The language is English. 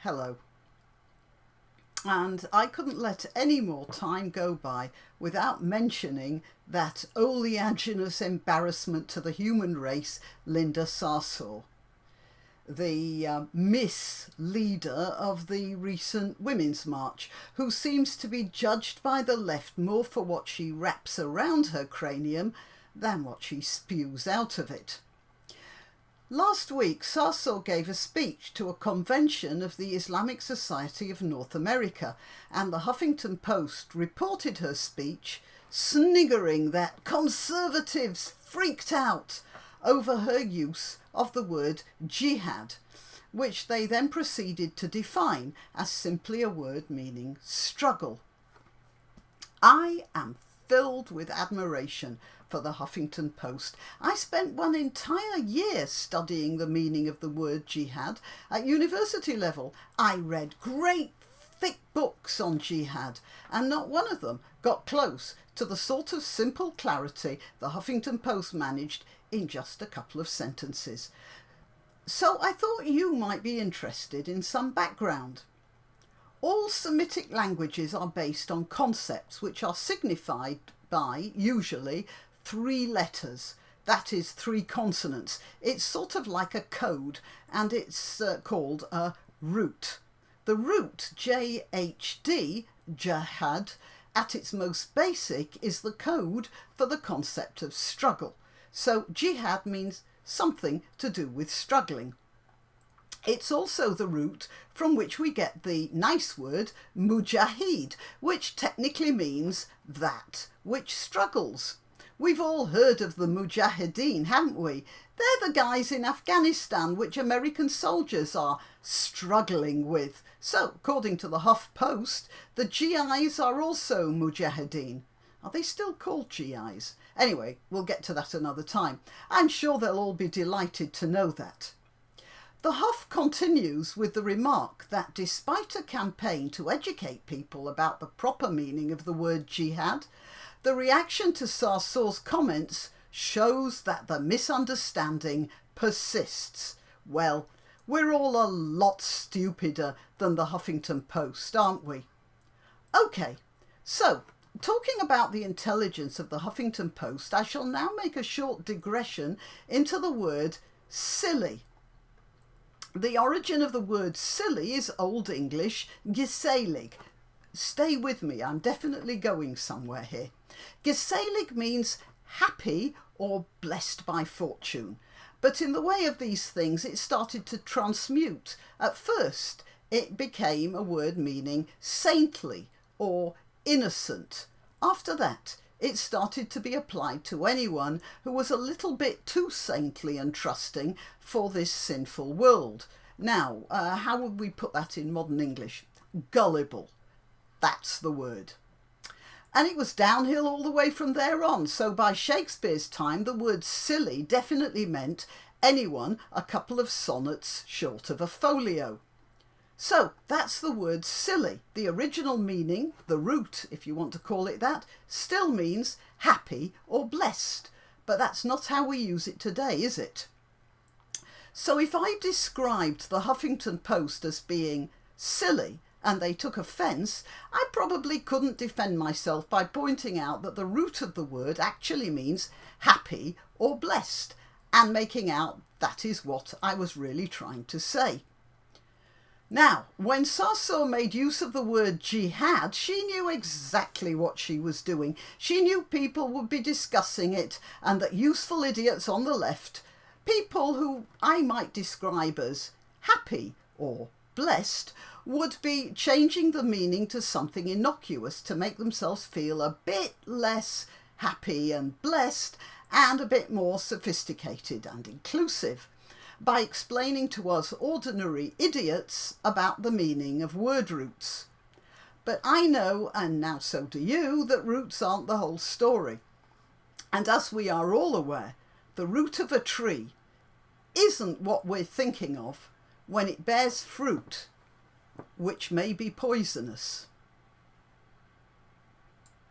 Hello. And I couldn't let any more time go by without mentioning that oleaginous embarrassment to the human race, Linda Sarsour, the Miss leader of the recent Women's March, who seems to be judged by the left more for what she wraps around her cranium than what she spews out of it. Last week, Sarsour gave a speech to a convention of the Islamic Society of North America, and the Huffington Post reported her speech, sniggering that conservatives freaked out over her use of the word jihad, which they then proceeded to define as simply a word meaning struggle. I am filled with admiration for the Huffington Post. I spent one entire year studying the meaning of the word jihad at university level. I read great thick books on jihad, and not one of them got close to the sort of simple clarity the Huffington Post managed in just a couple of sentences. So I thought you might be interested in some background. All Semitic languages are based on concepts which are signified by, usually, 3 letters, that is 3 consonants. It's sort of like a code, and it's called a root. The root, JHD, jihad, at its most basic, is the code for the concept of struggle. So jihad means something to do with struggling. It's also the root from which we get the nice word mujahid, which technically means that which struggles. We've all heard of the Mujahideen, haven't we? They're the guys in Afghanistan which American soldiers are struggling with. So, according to the Huff Post, the GIs are also Mujahideen. Are they still called GIs? Anyway, we'll get to that another time. I'm sure they'll all be delighted to know that. The Huff continues with the remark that despite a campaign to educate people about the proper meaning of the word jihad, the reaction to Sarsour's comments shows that the misunderstanding persists. Well, we're all a lot stupider than the Huffington Post, aren't we? OK, so talking about the intelligence of the Huffington Post, I shall now make a short digression into the word silly. The origin of the word silly is Old English gesellig. Stay with me, I'm definitely going somewhere here. Gesellig means happy or blessed by fortune. But in the way of these things, it started to transmute. At first, it became a word meaning saintly or innocent. After that, it started to be applied to anyone who was a little bit too saintly and trusting for this sinful world. Now, how would we put that in modern English? Gullible. That's the word. And it was downhill all the way from there on. So by Shakespeare's time, the word silly definitely meant anyone a couple of sonnets short of a folio. So that's the word silly. The original meaning, the root, if you want to call it that, still means happy or blessed. But that's not how we use it today, is it? So if I described the Huffington Post as being silly and they took offence, I probably couldn't defend myself by pointing out that the root of the word actually means happy or blessed, and making out that is what I was really trying to say. Now, when Sarsour made use of the word jihad, she knew exactly what she was doing. She knew people would be discussing it, and that useful idiots on the left, people who I might describe as happy or blessed, would be changing the meaning to something innocuous to make themselves feel a bit less happy and blessed and a bit more sophisticated and inclusive, by explaining to us ordinary idiots about the meaning of word roots. But I know, and now so do you, that roots aren't the whole story. And as we are all aware, the root of a tree isn't what we're thinking of when it bears fruit, which may be poisonous.